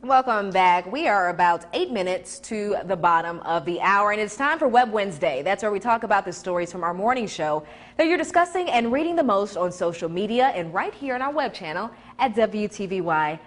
Welcome back. We are about 8 minutes to the bottom of the hour, and it's time for Web Wednesday. That's where we talk about the stories from our morning show that you're discussing and reading the most on social media and right here on our web channel at WTVY.com.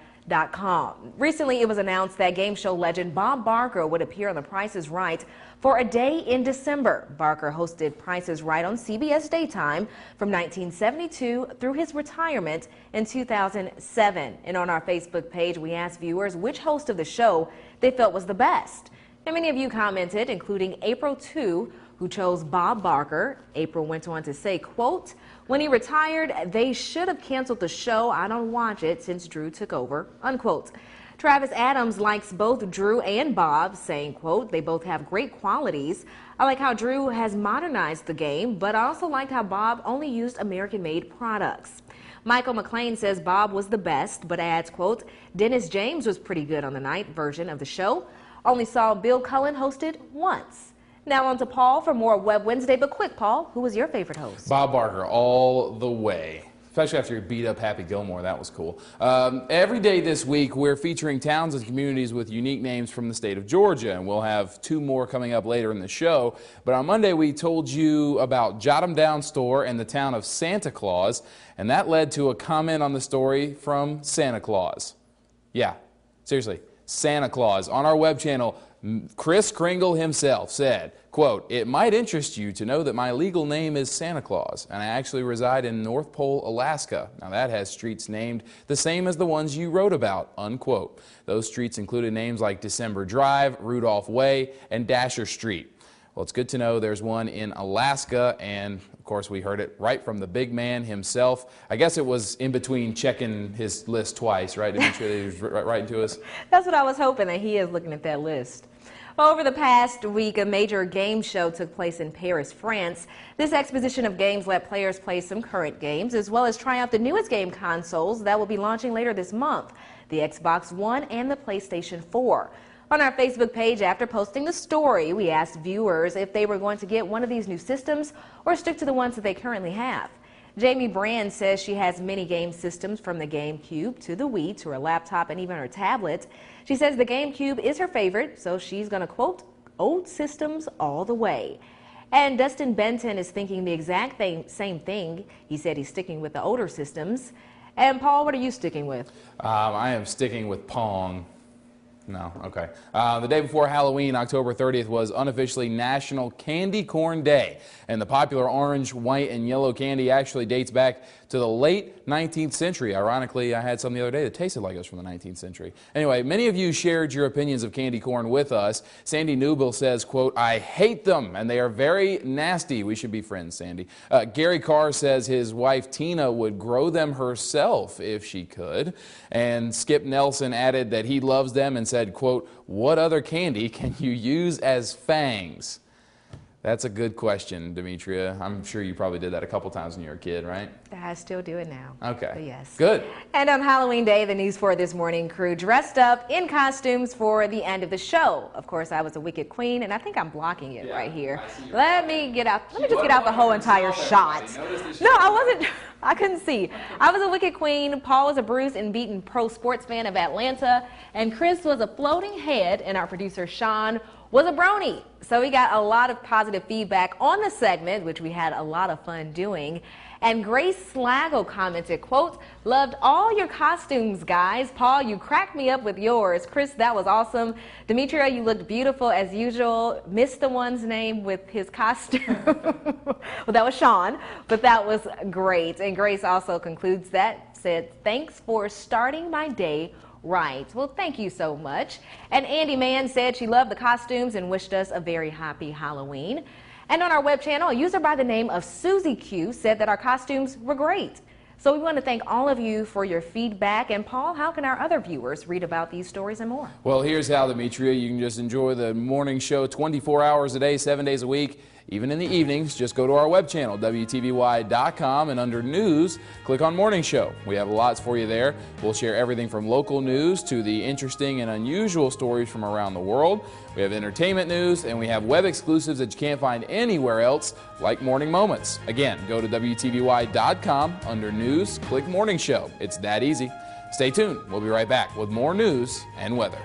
Recently, it was announced that game show legend Bob Barker would appear on The Price is Right for a day in December. Barker hosted Price is Right on CBS Daytime from 1972 through his retirement in 2007. And on our Facebook page, we asked viewers which host of the show they felt was the best. And many of you commented, including April 2, who chose Bob Barker. April went on to say, quote, "When he retired, they should have canceled the show. I don't watch it since Drew took over," unquote. Travis Adams likes both Drew and Bob, saying, quote, "They both have great qualities. I like how Drew has modernized the game, but I also liked how Bob only used American-made products." Michael McLean says Bob was the best, but adds, quote, "Dennis James was pretty good on the night version of the show. Only saw Bill Cullen hosted once." Now on to Paul for more Web Wednesday, but quick, Paul, who was your favorite host? Bob Barker, all the way. Especially after he beat up Happy Gilmore. That was cool. Every day this week, we're featuring towns and communities with unique names from the state of Georgia, and we'll have 2 more coming up later in the show. But on Monday, we told you about Jot 'em Down Store and the town of Santa Claus, and that led to a comment on the story from Santa Claus. Yeah, seriously, Santa Claus. On our web channel, Chris Kringle himself said, quote, "It might interest you to know that my legal name is Santa Claus, and I actually reside in North Pole, Alaska. Now that has streets named the same as the ones you wrote about," unquote. Those streets included names like December Drive, Rudolph Way, and Dasher Street. Well, it's good to know there's one in Alaska, and of course we heard it right from the big man himself. I guess it was in between checking his list twice, right, Demetria? He was writing to us. That's what I was hoping, that he is looking at that list. Well, over the past week, a major game show took place in Paris, France. This exposition of games let players play some current games, as well as try out the newest game consoles that will be launching later this month, the Xbox One and the PlayStation 4. On our Facebook page, after posting the story, we asked viewers if they were going to get one of these new systems or stick to the ones that they currently have. Jamie Brand says she has many game systems, from the GameCube to the Wii to her laptop and even her tablet. She says the GameCube is her favorite, so she's going to, quote, "old systems all the way." And Dustin Benton is thinking the exact same thing. He said he's sticking with the older systems. And Paul, what are you sticking with? I am sticking with Pong. No, okay. The day before Halloween, October 30th, was unofficially National Candy Corn Day. And the popular orange, white, and yellow candy actually dates back to the late 19th century. Ironically, I had some the other day that tasted like it was from the 19th century. Anyway, many of you shared your opinions of candy corn with us. Sandy Newbill says, quote, "I hate them, and they are very nasty." We should be friends, Sandy. Gary Carr says his wife Tina would grow them herself if she could. And Skip Nelson added that he loves them and said, quote, "What other candy can you use as fangs?" That's a good question, Demetria. I'm sure you probably did that a couple times when you were a kid, right? I still do it now. Okay. But yes. Good. And on Halloween Day, the News 4 This Morning crew dressed up in costumes for the end of the show. Of course, I was a Wicked Queen, and I think I'm blocking it right here. Let me just get out the whole entire shot. No, I wasn't. I couldn't see. I was a Wicked Queen. Paul was a bruised and beaten pro sports fan of Atlanta, and Chris was a floating head, and our producer Sean was a brony. So we got a lot of positive feedback on the segment, which we had a lot of fun doing. And Grace Slago commented, quote, "Loved all your costumes, guys. Paul, you cracked me up with yours. Chris, that was awesome. Demetria, you looked beautiful as usual. Missed the one's name with his costume." Well, that was Sean, but that was great. And Grace also concludes that, said, "Thanks for starting my day right." Well, thank you so much. And Andy Mann said she loved the costumes and wished us a very happy Halloween. And on our web channel, a user by the name of Susie Q said that our costumes were great. So we want to thank all of you for your feedback. And Paul, how can our other viewers read about these stories and more? Well, here's how, Demetria. You can just enjoy the morning show 24 hours a day, 7 days a week. Even in the evenings, just go to our web channel, WTVY.com, and under News, click on Morning Show. We have lots for you there. We'll share everything from local news to the interesting and unusual stories from around the world. We have entertainment news, and we have web exclusives that you can't find anywhere else, like Morning Moments. Again, go to WTVY.com, under News, click Morning Show. It's that easy. Stay tuned. We'll be right back with more news and weather.